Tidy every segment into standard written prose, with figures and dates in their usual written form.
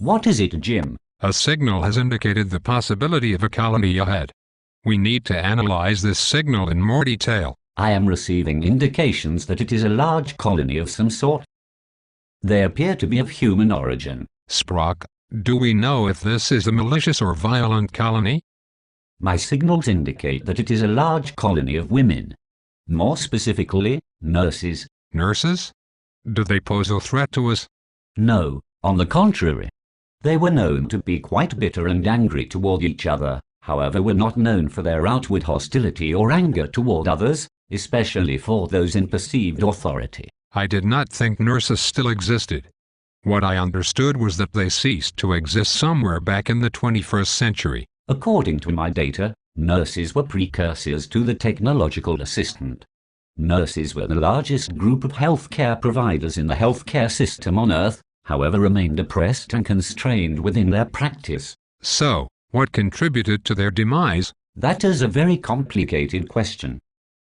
What is it, Jim? A signal has indicated the possibility of a colony ahead. We need to analyze this signal in more detail. I am receiving indications that it is a large colony of some sort. They appear to be of human origin. Sprock, do we know if this is a malicious or violent colony? My signals indicate that it is a large colony of women. More specifically, nurses. Nurses? Do they pose a threat to us? No, on the contrary. They were known to be quite bitter and angry toward each other, however were not known for their outward hostility or anger toward others, especially for those in perceived authority. I did not think nurses still existed. What I understood was that they ceased to exist somewhere back in the 21st century. According to my data, nurses were precursors to the technological assistant. Nurses were the largest group of healthcare providers in the healthcare system on Earth, however remained oppressed and constrained within their practice. So, what contributed to their demise? That is a very complicated question.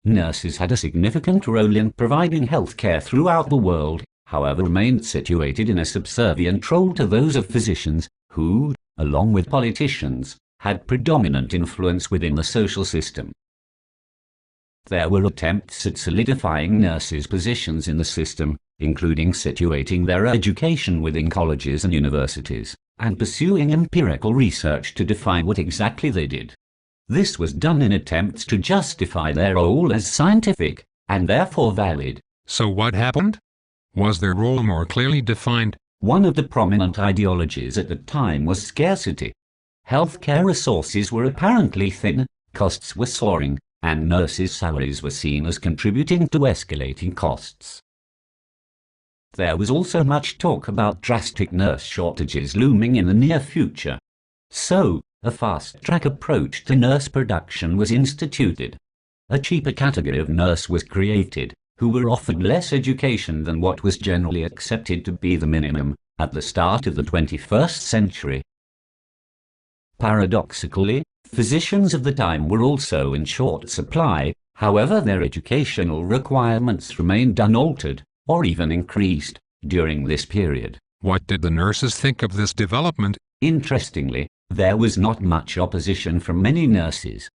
Nurses had a significant role in providing healthcare throughout the world, however remained situated in a subservient role to those of physicians, who, along with politicians, had predominant influence within the social system. There were attempts at solidifying nurses' positions in the system, including situating their education within colleges and universities, and pursuing empirical research to define what exactly they did. This was done in attempts to justify their role as scientific, and therefore valid. So what happened? Was their role more clearly defined? One of the prominent ideologies at the time was scarcity. Healthcare resources were apparently thin, costs were soaring, and nurses' salaries were seen as contributing to escalating costs. There was also much talk about drastic nurse shortages looming in the near future. So, a fast-track approach to nurse production was instituted. A cheaper category of nurse was created, who were offered less education than what was generally accepted to be the minimum at the start of the 21st century. Paradoxically, physicians of the time were also in short supply, however their educational requirements remained unaltered, or even increased, during this period. What did the nurses think of this development? Interestingly, there was not much opposition from many nurses.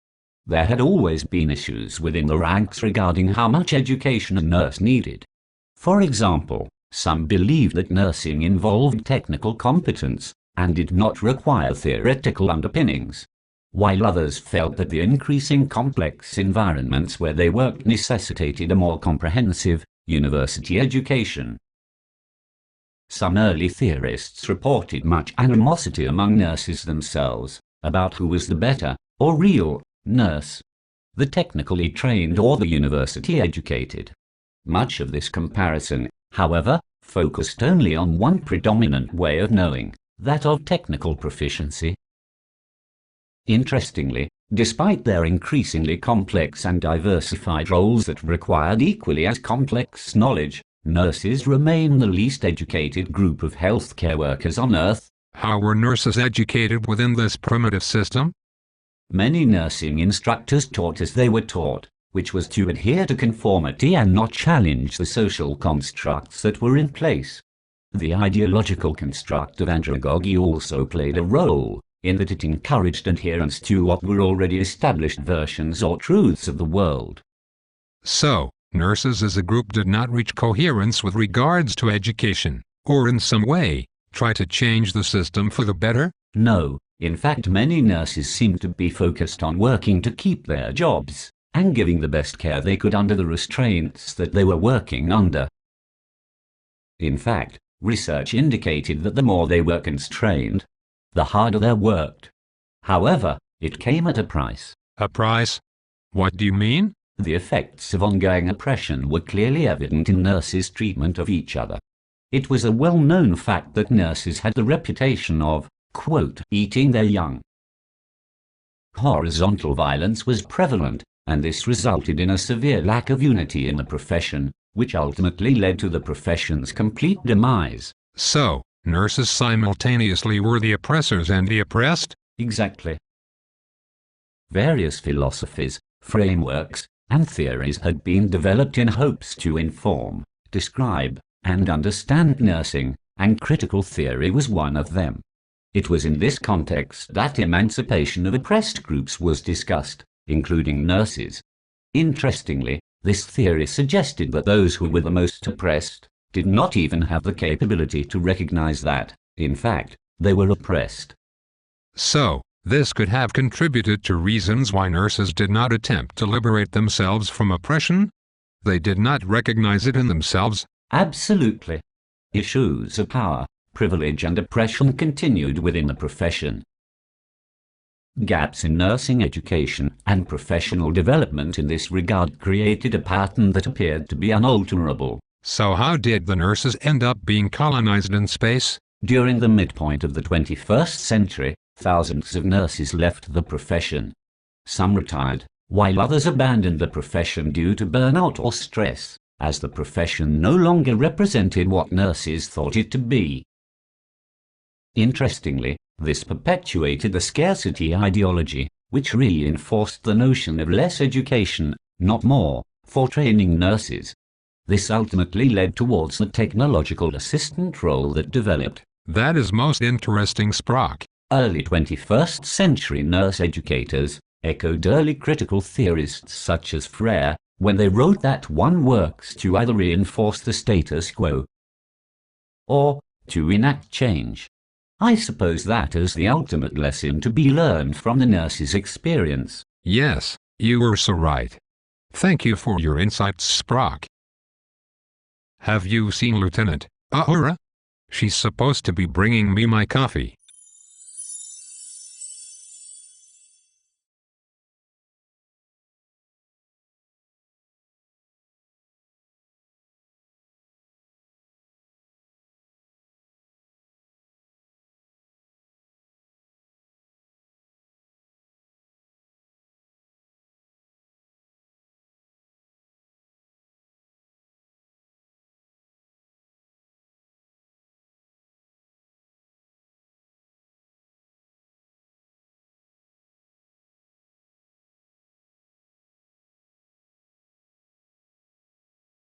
There had always been issues within the ranks regarding how much education a nurse needed. For example, some believed that nursing involved technical competence, and did not require theoretical underpinnings, while others felt that the increasing complex environments where they worked necessitated a more comprehensive, university education. Some early theorists reported much animosity among nurses themselves, about who was the better, or real, nurse, the technically trained or the university educated. Much of this comparison, however, focused only on one predominant way of knowing, that of technical proficiency. Interestingly, despite their increasingly complex and diversified roles that required equally as complex knowledge, nurses remain the least educated group of healthcare workers on Earth. How were nurses educated within this primitive system? Many nursing instructors taught as they were taught, which was to adhere to conformity and not challenge the social constructs that were in place. The ideological construct of andragogy also played a role, in that it encouraged adherence to what were already established versions or truths of the world. So, nurses as a group did not reach coherence with regards to education, or in some way, try to change the system for the better? No, in fact many nurses seemed to be focused on working to keep their jobs, and giving the best care they could under the restraints that they were working under. In fact, research indicated that the more they were constrained, the harder they worked. However, it came at a price. A price? What do you mean? The effects of ongoing oppression were clearly evident in nurses' treatment of each other. It was a well-known fact that nurses had the reputation of, quote, eating their young. Horizontal violence was prevalent, and this resulted in a severe lack of unity in the profession, which ultimately led to the profession's complete demise. So, nurses simultaneously were the oppressors and the oppressed? Exactly. Various philosophies, frameworks, and theories had been developed in hopes to inform, describe, and understand nursing, and critical theory was one of them. It was in this context that emancipation of oppressed groups was discussed, including nurses. Interestingly, this theory suggested that those who were the most oppressed did not even have the capability to recognize that, in fact, they were oppressed. So, this could have contributed to reasons why nurses did not attempt to liberate themselves from oppression? They did not recognize it in themselves? Absolutely. Issues of power, privilege and oppression continued within the profession. Gaps in nursing education and professional development in this regard created a pattern that appeared to be unalterable. So how did the nurses end up being colonized in space? During the midpoint of the 21st century, thousands of nurses left the profession. Some retired, while others abandoned the profession due to burnout or stress, as the profession no longer represented what nurses thought it to be. Interestingly, this perpetuated the scarcity ideology, which reinforced the notion of less education, not more, for training nurses. This ultimately led towards the technological assistant role that developed. That is most interesting, Sprock. Early 21st century nurse educators echoed early critical theorists such as Frere when they wrote that one works to either reinforce the status quo or to enact change. I suppose that is the ultimate lesson to be learned from the nurse's experience. Yes, you were so right. Thank you for your insights, Sprock. Have you seen Lieutenant Uhura? She's supposed to be bringing me my coffee.